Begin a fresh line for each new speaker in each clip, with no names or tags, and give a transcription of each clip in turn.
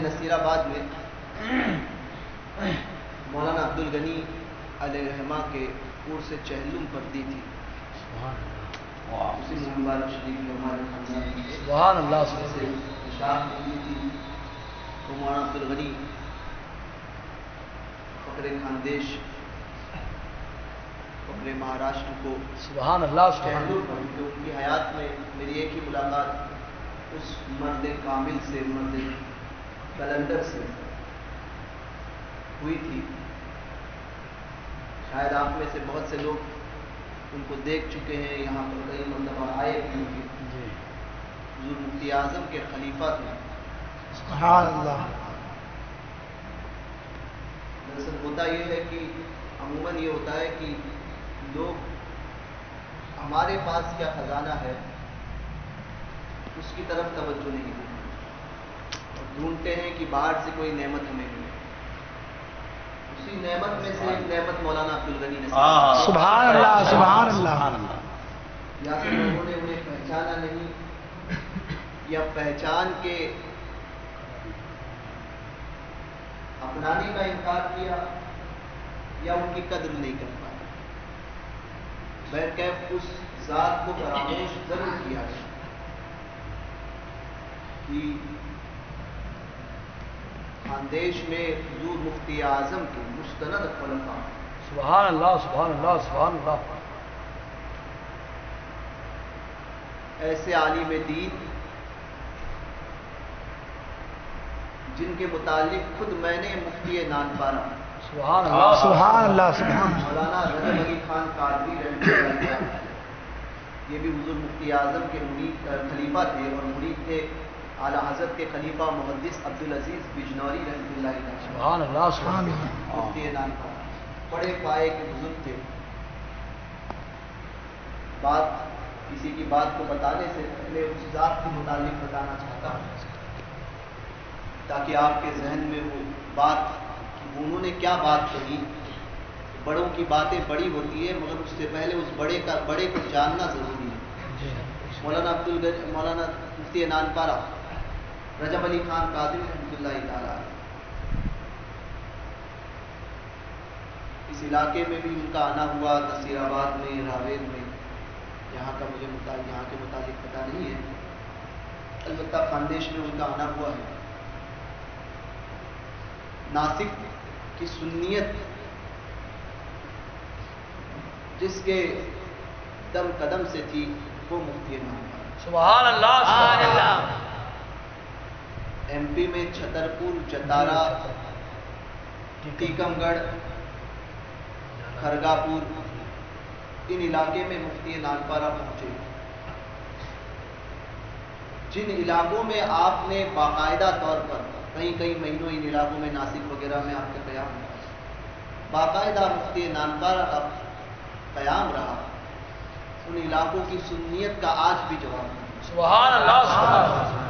نصیر آباد میں مولانا عبدالغنی علیہ رحمہ کے عرس چہلم پر دی تھی. اسی مبارک شریف میں ہمارے خاندان میں
سبحان اللہ
سے اشاعت دی تھی. تو مولانا عبدالغنی فقر خاندیش فقر مہاراشٹر کو
سبحان اللہ
چہلم پر ان کی حیات میں میری ایک ہی ملاقات اس مرد کامل سے مرد کلندر سے ہوئی تھی. شاید آپ میں سے بہت سے لوگ ان کو دیکھ چکے ہیں, یہاں پر کئی مرتبہ آئے بھی ہوں گے. حضور مفتی اعظم کے خلیفہ تھے.
سبحان اللہ.
دراصل ہوتا یہ ہے کہ عموماً یہ ہوتا ہے کہ لوگ ہمارے پاس کیا خزانہ ہے اس کی طرف توجہ نہیں دیتے اور ڈھونڈتے ہیں کہ باہر سے کوئی نعمت ہمیں ملے. اسی نعمت میں سے ایک نعمت مولانا عبدالغنی نے
سبحان اللہ سبحان اللہ.
یا پھر لوگوں نے انہیں پہچانا نہیں یا پہچان کے اپنانے کا انکار کیا یا ان کی قدر نہیں کر پایا. بہرکیف اس ذات کو فراموش ضرور کیا ہے کہ خاندیش میں حضور مفتی اعظم کے مستند خلفاء
سبحان اللہ سبحان اللہ سبحان اللہ.
ایسے عالم دین جن کے متعلق خود میں نے مفتی نانپارہ
سبحان اللہ سبحان اللہ سبحان
مولانا رجب علی خان قادری رحمۃ اللہ علیہ, یہ بھی حضور مفتی اعظم کے مرید خلیفہ تھے اور مرید تھے اعلیٰ حضرت کے خلیفہ محدث عبدالعزیز بجنوری رحمۃ اللہ علیہ.
سبحان اللہ سبحان اللہ.
مفتی نانپارہ بڑے پائے کے بزرگ تھے. بات کسی کی بات کو بتانے سے پہلے اس ذات کے متعلق بتانا چاہتا ہوں تاکہ آپ کے ذہن میں وہ بات کہ انہوں نے کیا بات کہی. بڑوں کی باتیں بڑی ہوتی ہے مگر اس سے پہلے اس بڑے کو جاننا ضروری ہے. مولانا مولانا مفتی نانپارہ رجب علی خان قادری رحمۃ اللہ تعالیٰ اس علاقے میں بھی ان کا آنا ہوا, نصیر آباد میں, راویل میں. یہاں کے متعلق پتہ نہیں ہے, البتہ خاندیش میں ان کا آنا ہوا ہے. ناسک کی سنیت جس کے دم قدم سے تھی وہ مفتی نانپارہ.
سبحان اللہ سبحان اللہ.
ایم پی میں چھترپور, جتارا, ٹیکم گڑھ, کھرگاپور, ان علاقے میں مفتی نانپارہ پہنچے. جن علاقوں میں آپ نے باقاعدہ طور پر کئی مہینوں ان علاقوں میں ناسک وغیرہ میں آپ کا قیام رہا, باقاعدہ مفتی نانپارہ کا قیام رہا, ان علاقوں کی سنیت کا آج بھی جواب ہے.
سبحان اللہ سبحان اللہ.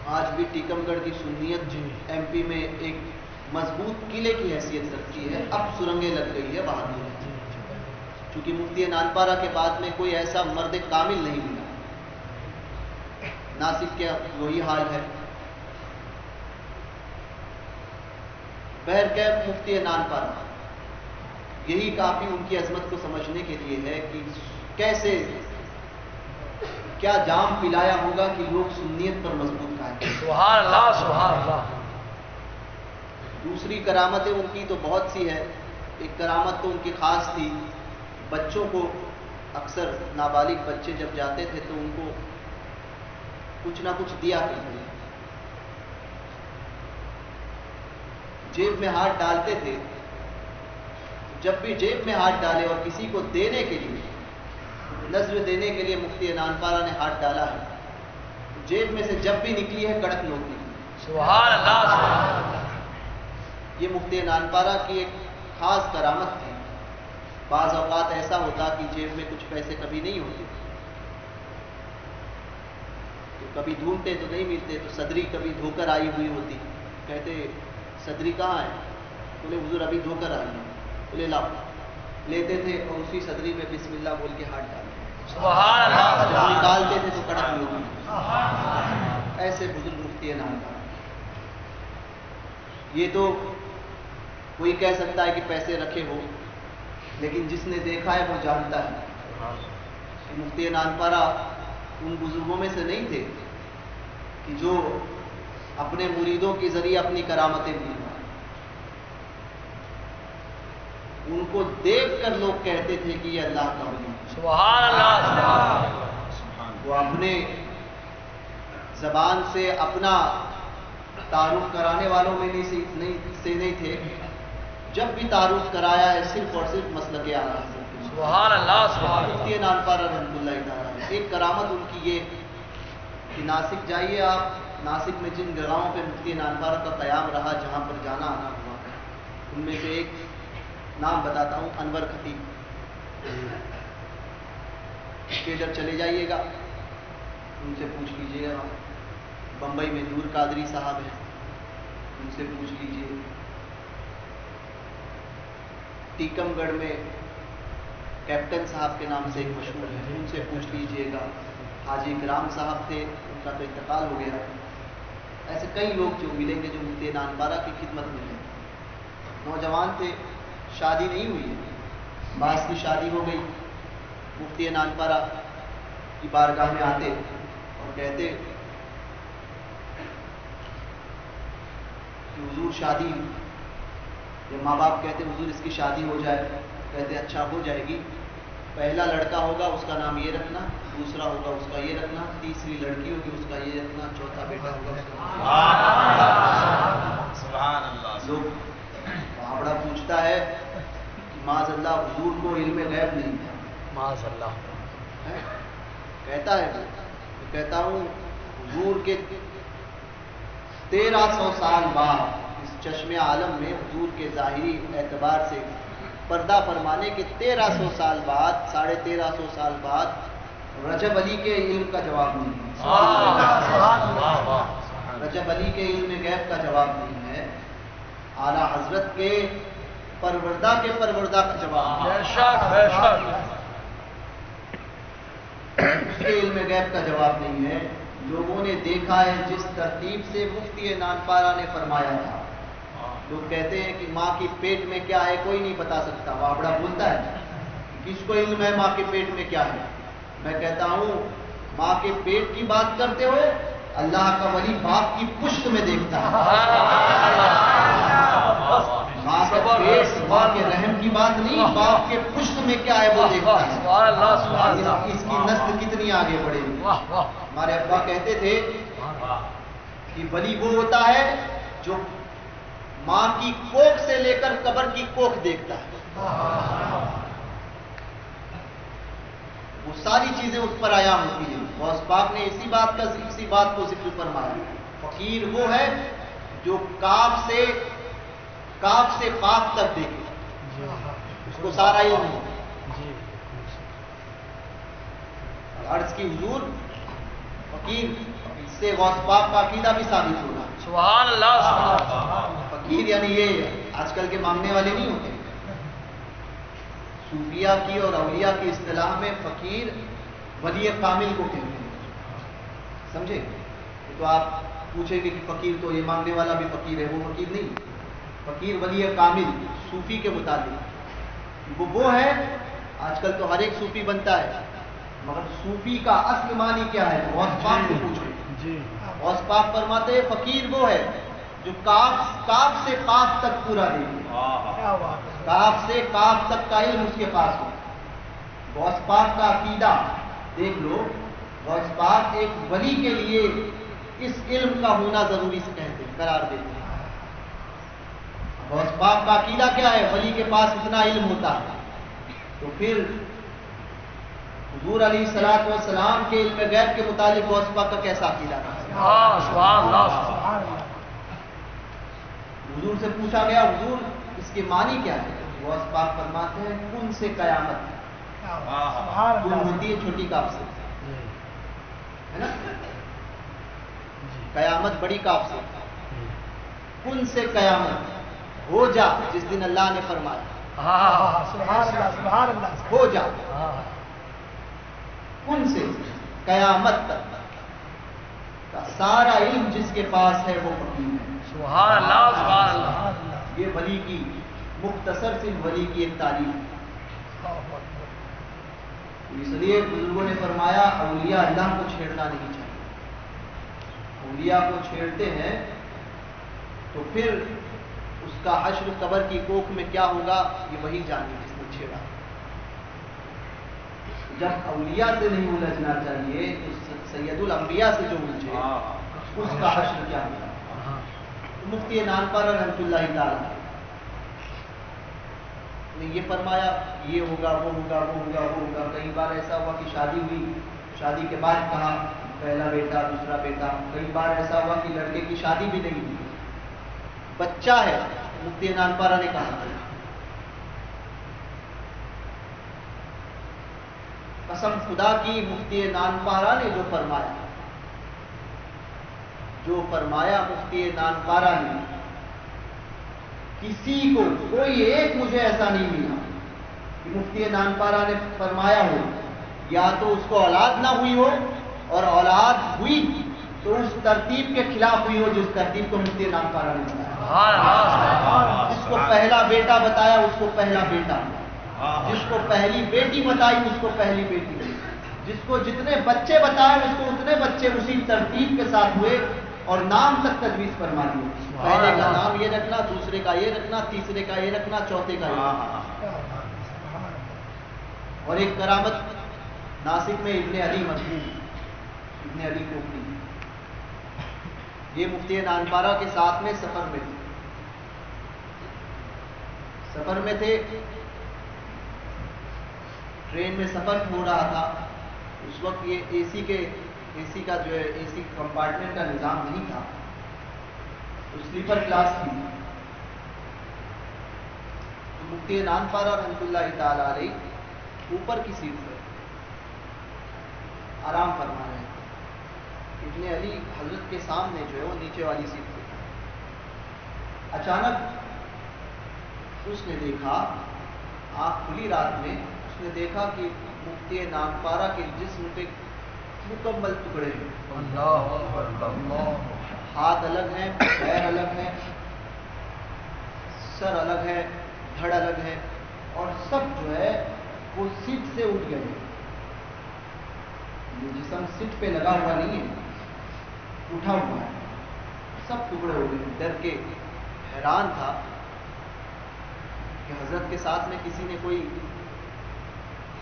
آج بھی ٹیکم گڑھ کی سنیت ایم پی میں ایک مضبوط قلعے کی حیثیت رکھتی ہے. اب سرنگیں لگ گئی ہے باہر, چونکہ مفتی نانپارہ کے بعد میں کوئی ایسا مرد کامل نہیں ملا. ناسک کا وہی حال ہے. بہرکیف مفتی نانپارہ یہی کافی ان کی عظمت کو سمجھنے کے لیے ہے کہ کیسے کیا جام پلایا ہوگا کہ لوگ سنیت پر مضبوط قائم.
سبحان اللہ سبحان اللہ.
دوسری کرامتیں ان کی تو بہت سی ہے. ایک کرامت تو ان کی خاص تھی, بچوں کو اکثر نابالغ بچے جب جاتے تھے تو ان کو کچھ نہ کچھ دیا کرتے تھے. جیب میں ہاتھ ڈالتے تھے, جب بھی جیب میں ہاتھ ڈالے اور کسی کو دینے کے لیے نذر دینے کے لیے مفتی نانپارہ نے ہاتھ ڈالا ہے, جیب میں سے جب بھی نکلی ہے کڑک نوٹ نکلی.
سبحان اللہ سبحان اللہ.
یہ مفتی نانپارہ کی ایک خاص کرامت تھی. بعض اوقات ایسا ہوتا کہ جیب میں کچھ پیسے کبھی نہیں ہوتے تو کبھی ڈھونڈتے تو نہیں ملتے, تو صدری کبھی دھو کر آئی ہوئی ہوتی, کہتے صدری کہاں ہے؟ بولے حضور ابھی دھو کر آئی ہے. بولے لاؤ, لیتے تھے اور اسی صدری میں بسم اللہ بول کے ہاتھ ڈالتے.
سبحان اللہ.
جب نکالتے تھے تو کڑک نہیں ہوتی. ایسے بزرگ مفتی نانپارہ. یہ تو کوئی کہہ سکتا ہے کہ پیسے رکھے ہو، لیکن جس نے دیکھا ہے وہ جانتا ہے کہ مفتی نانپارہ ان بزرگوں میں سے نہیں تھے کہ جو اپنے مریدوں کے ذریعے اپنی کرامتیں بھی، ان کو دیکھ کر لوگ کہتے تھے کہ یہ اللہ کا ولی ہے۔
سبحان اللہ، سبحان اللہ۔
وہ اپنے زبان سے اپنا تعارف کرانے والوں میں نہیں تھے، جب بھی تعارف کرایا ہے صرف اور صرف مسلک اعلیٰ حضرت۔
سبحان اللہ، سبحان اللہ۔
مفتی نانپارہ رحمۃ اللہ تعالیٰ، ایک کرامت ان کی یہ کہ ناسک جائیے آپ، ناسک میں جن جگہوں پہ مفتی نانپارہ کا قیام رہا، جہاں پر جانا آنا ہوا، ان میں سے ایک نام بتاتا ہوں، انور خطیب کے ادھر چلے جائیے گا، ان سے پوچھ لیجیے گا۔ بمبئی میں نور قادری صاحب ہیں، ان سے پوچھ لیجیے۔ ٹیکم گڑھ میں کیپٹن صاحب کے نام سے ایک مشہور ہے، ان سے پوچھ لیجیے گا۔ حاجی اکرام صاحب تھے، ان کا تو انتقال ہو گیا۔ ایسے کئی لوگ جو ملیں گے جو مفتی نانپارہ کی خدمت میں ہیں، نوجوان تھے، شادی نہیں ہوئی ہے، بعض کی شادی ہو گئی، مفتی نانپارہ کی بارگاہ میں آتے اور کہتے کہ حضور شادی، یا ماں باپ کہتے حضور اس کی شادی ہو جائے، کہتے اچھا ہو جائے گی، پہلا لڑکا ہوگا اس کا نام یہ رکھنا، دوسرا ہوگا اس کا یہ رکھنا، تیسری لڑکی ہوگی اس کا یہ رکھنا، چوتھا بیٹا ہوگا اس کا۔
سبحان اللہ۔
لوگ بابڑا پوچھتا ہے کہ معاذ اللہ حضور کو علم غیب نہیں تھا،
معاذ اللہ۔
کہتا ہے وہ، کہتا ہوں حضور کے 1300 سال بعد اس چشم عالم میں حضور کے ظاہری اعتبار سے پردہ فرمانے کے 1300 سال بعد، 1350 سال بعد رجب علی کے علم کا جواب نہیں ہے، رجب علی کے علم غیب کا جواب نہیں ہے، اعلیٰ حضرت کے پروردہ کا جواب ہے،
بے شک، بے شک۔
اس کے علم غیب کا جواب نہیں ہے۔ لوگوں نے دیکھا ہے جس ترتیب سے مفتی نانپارہ نے فرمایا تھا۔ لوگ کہتے ہیں کہ ماں کی پیٹ میں کیا ہے کوئی نہیں بتا سکتا، وابڑا بولتا ہے کس کو علم ہے ماں کے پیٹ میں کیا ہے؟ میں کہتا ہوں ماں کے پیٹ کی بات کرتے ہو، اللہ کا ولی باپ کی پشت میں دیکھتا ہے۔ ماں کے پیٹ، ماں کے رحم کی بات نہیں، باپ کے پشت میں کیا ہے وہ دیکھتا ہے۔
سبحان اللہ، سبحان اللہ۔
اس کی نسل کتنی آگے بڑھے گی۔ ہمارے ابا کہتے تھے کہ ولی وہ ہوتا ہے جو ماں کی کوکھ سے لے کر قبر کی کوکھ دیکھتا ہے، وہ ساری چیزیں اس پر آیا ہوتی ہیں۔ غوث پاک نے اسی بات کو ذکر فرمایا، فقیر وہ ہے جو کاف سے پاک تک دیکھے، اس کو سارا علم ہو۔ عرض کی حضور فقیر، اس سے غوث پاک کا عقیدہ بھی ثابت ہوگا۔
سبحان اللہ، سبحان اللہ۔
فقیر یعنی یہ آج کل کے مانگنے والے نہیں ہوتے، صوفیہ کی اور اولیاء کی اصطلاح میں فقیر ولی کامل کو کہتے ہیں، سمجھے؟ تو آپ پوچھیں گے کہ فقیر تو یہ مانگنے والا بھی فقیر ہے، وہ فقیر نہیں، فقیر ولی کامل صوفی کے مطابق وہ ہے۔ آج کل تو ہر ایک صوفی بنتا ہے، مگر صوفی کا اصل معنی کیا ہے؟ غوث پاک کو پوچھیں۔ غوث پاک فرماتے ہیں فقیر وہ ہے جو کاف سے قاف تک پورا دیکھے، کاف سے کاف تک کا علم اس کے پاس ہو۔ غوث پاک کا عقیدہ دیکھ لو، غوث پاک ایک ولی کے لیے اس علم کا ہونا ضروری سے کہتے ہیں، قرار دیتے ہیں۔ غوث پاک کا عقیدہ کیا ہے؟ ولی کے پاس اتنا علم ہوتا ہے تو پھر حضور علیہ الصلوۃ والسلام کے علم غیب کے متعلق غوث پاک کا کیسا عقیدہ تھا؟
سبحان اللہ۔
حضور سے پوچھا گیا حضور اس کے معنی کیا ہے؟ غوث پاک فرماتے ہیں کن سے قیامت، کن ہوتی ہے چھوٹی کاف سے، ہے نا؟ قیامت بڑی کاف سے، کن سے قیامت ہو جا، جس دن اللہ نے فرمایا ہو جا، کن سے قیامت تک کا سارا علم جس کے پاس ہے وہ فقیر ہے۔
سبحان اللہ، سبحان اللہ۔
یہ ولی کی مختصر سی ولی کی ایک تعریف ہے۔ اس لیے بزرگوں نے فرمایا اولیاء اللہ کو چھیڑنا نہیں چاہیے۔ اولیاء کو چھیڑتے ہیں تو پھر اس کا حشر قبر کی کوکھ میں کیا ہوگا یہ وہی جانے جس نے چھیڑا۔ جب اولیاء سے نہیں الجھنا چاہیے تو سید الانبیاء سے جو الجھے اس کا حشر کیا ہوگا۔ مفتی نانپارہ رحمۃ اللہ تعالی نے یہ فرمایا یہ ہوگا وہ ہوگا وہ ہوگا وہ ہوگا۔ کئی بار ایسا ہوا کہ شادی ہوئی، شادی کے بعد کہا پہلا بیٹا دوسرا بیٹا۔ کئی بار ایسا ہوا کہ لڑکے کی شادی بھی نہیں ہوئی، بچہ ہے، مفتی نانپارہ نے کہا قسم خدا کی مفتی نانپارہ نے جو فرمایا مفتی نانپارہ نے، کسی کو کوئی ایک مجھے ایسا نہیں ملا کہ مفتی نانپارہ نے فرمایا ہو یا تو اس کو اولاد نہ ہوئی ہو اور اولاد ہوئی تو اس ترتیب کے خلاف ہوئی ہو جس ترتیب کو مفتی نانپارہ نے بتایا۔ جس کو پہلا بیٹا بتایا اس کو پہلا بیٹا، جس کو پہلی بیٹی بتائی اس کو پہلی بیٹی، جس کو جتنے بچے بتائے اس کو اتنے بچے اسی ترتیب کے ساتھ ہوئے اور نام تک تجویز فرما دیے۔ پہلے کا نام یہ رکھنا، دوسرے کا یہ رکھنا، تیسرے کا یہ رکھنا، چوتھے کا یہ رکھنا۔ اور ایک کرامت ناسک میں ابن علی مرحوم ابن علی کوکری، یہ مفتی نانپارہ کے ساتھ میں سفر میں تھے، ٹرین میں سفر ہو رہا تھا۔ اس وقت یہ اے سی کا جو ہے اے سی کمپارٹمنٹ کا نظام نہیں تھا، تو سلیپر کلاس تھی۔ تو مفتی نانپارہ رحمۃ اللہ تعالی علیہ اوپر کی سیٹ پر آرام فرما رہے تھے، ابن علی حضرت کے سامنے جو ہے وہ نیچے والی سیٹ پہ تھا۔ اچانک اس نے دیکھا، آنکھ کھلی رات میں، اس نے دیکھا کہ مفتی نانپارہ کے جسم پہ مکمل ٹکڑے ہیں، ہاتھ الگ ہیں، پیر الگ ہیں، سر الگ ہے، دھڑ الگ ہے، اور سب جو ہے وہ سیٹ سے اٹھ گئے۔ یہ جسم سیٹ پہ لگا ہوا نہیں ہے، اٹھا ہوا ہے، سب ٹکڑے ہو گئے۔ ڈر کے حیران تھا کہ حضرت کے ساتھ میں کسی نے کوئی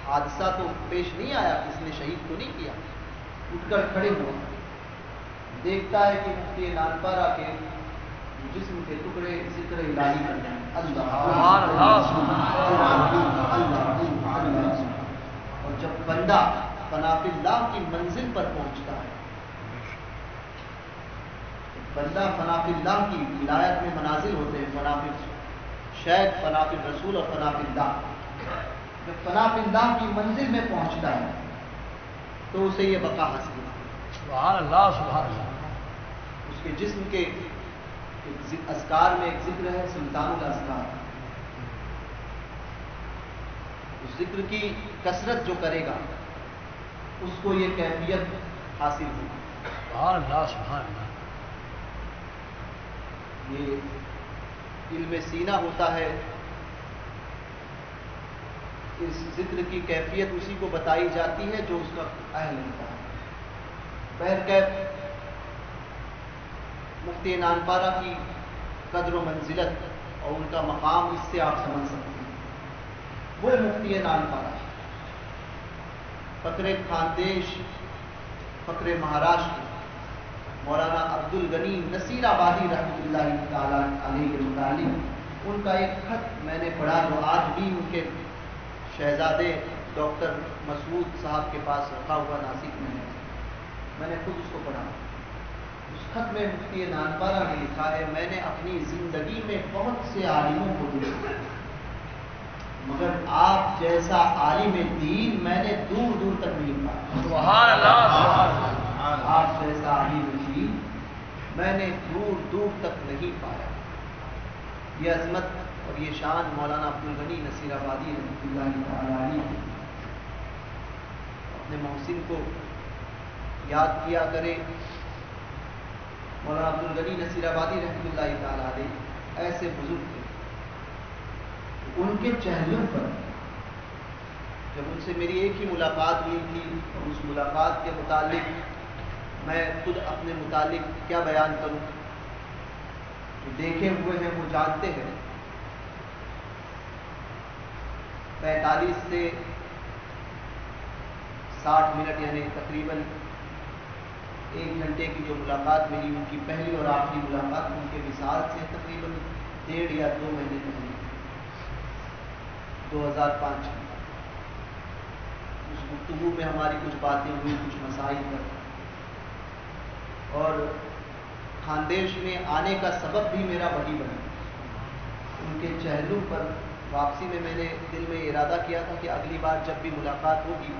حادثہ تو پیش نہیں آیا، کسی نے شہید تو نہیں کیا۔ اٹھ کر کھڑے ہوا، دیکھتا ہے کہ مفتی نانپارہ کے جسم کے ٹکڑے ذکر الہی کرتے ہیں، اللہ اللہ۔ اور جب بندہ فناف اللہ کی منزل پر پہنچتا ہے، بندہ فناف اللہ کی ولایت میں منازل ہوتے ہیں، فناف شیخ، فناف رسول اور فناف اللہ۔ جب فناف اللہ کی منزل میں پہنچتا ہے تو اسے یہ بقا حاصل ہوتی ہے۔
سبحان اللہ سبحان اللہ۔
اس کے جسم کے اذکار میں ایک ذکر ہے سلطان الاذکار، اس ذکر کی کثرت جو کرے گا اس کو یہ کیفیت حاصل ہوگی۔
سبحان اللہ سبحان اللہ۔
یہ علم سینہ ہوتا ہے، اس ذکر کی کیفیت اسی کو بتائی جاتی ہے جو اس کا اہل ہوتا ہے۔ بہرکیف مفتی نانپارہ کی قدر و منزلت اور ان کا مقام اس سے آپ سمجھ سکتے ہیں۔ وہ مفتی نانپارہ، فقر خاندیش، فقر مہاراشٹر، مولانا عبد الغنی نصیر آبادی رحمۃ اللہ تعالی علیہ کے متعلق ان کا ایک خط میں نے پڑھا جو آج بھی ان کے شہزادے ڈاکٹر مسعود صاحب کے پاس رکھا ہوا ناسک میں ہے، میں نے خود اس کو پڑھا۔ اس خط میں مفتی نانپارہ نے لکھا ہے، میں نے اپنی زندگی میں بہت سے عالموں کو دیکھا، مگر آپ جیسا عالم دین میں نے دور دور تک نہیں پایا۔
سبحان اللہ سبحان اللہ۔
آپ جیسا عالم دین میں نے دور دور تک نہیں پایا۔ یہ عظمت اور یہ شان مولانا عبد الغنی نصیر آبادی رحمۃ اللہ تعالی علیہ اپنے محسن کو یاد کیا کرے۔ مولانا عبد الغنی نصیر آبادی رحمۃ اللہ تعالی علیہ ایسے بزرگ تھے ان کے چہروں پر جب ان سے میری ایک ہی ملاقات ہوئی تھی، اور اس ملاقات کے متعلق میں خود اپنے متعلق کیا بیان کروں، جو دیکھے ہوئے ہیں وہ جانتے ہیں۔ 45 سے 60 منٹ یعنی تقریباً 1 گھنٹے کی جو ملاقات میری ان کی پہلی اور آخری ملاقات ان کے وصال سے تقریباً 1.5 یا 2 مہینے پہلے 2005 کی۔ اس گفتگو میں ہماری کچھ باتیں ہوئی، کچھ مسائل پر، اور خاندیش میں آنے کا سبب بھی میرا وہی بنا۔ ان کے چہلوں پر واپسی میں نے دل میں ارادہ کیا تھا کہ اگلی بار جب بھی ملاقات ہوگی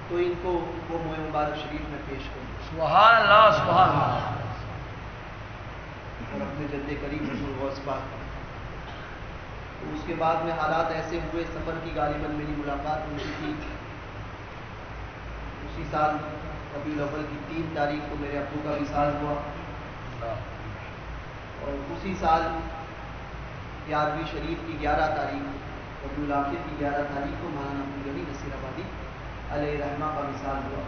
تو ان کو وہ موئے مبارک شریف میں پیش کروں
سبحان اللہ سبحان اللہ۔
اور اپنے جد کریم حضور غوث پاک۔ تو اس کے بعد میں حالات ایسے ہوئے، سفر کی غالباً میری ملاقات ان سے تھی۔ اسی سال ربیع الاول کی 3 تاریخ کو میرے ابو کا وصال ہوا، اور اسی سال 11ویں شریف کی 11 تاریخ ربیع الاخر کی 11 تاریخ کو مولانا عبدالغنی نصیر آبادی علیہ رحمہ کا وصال ہوا۔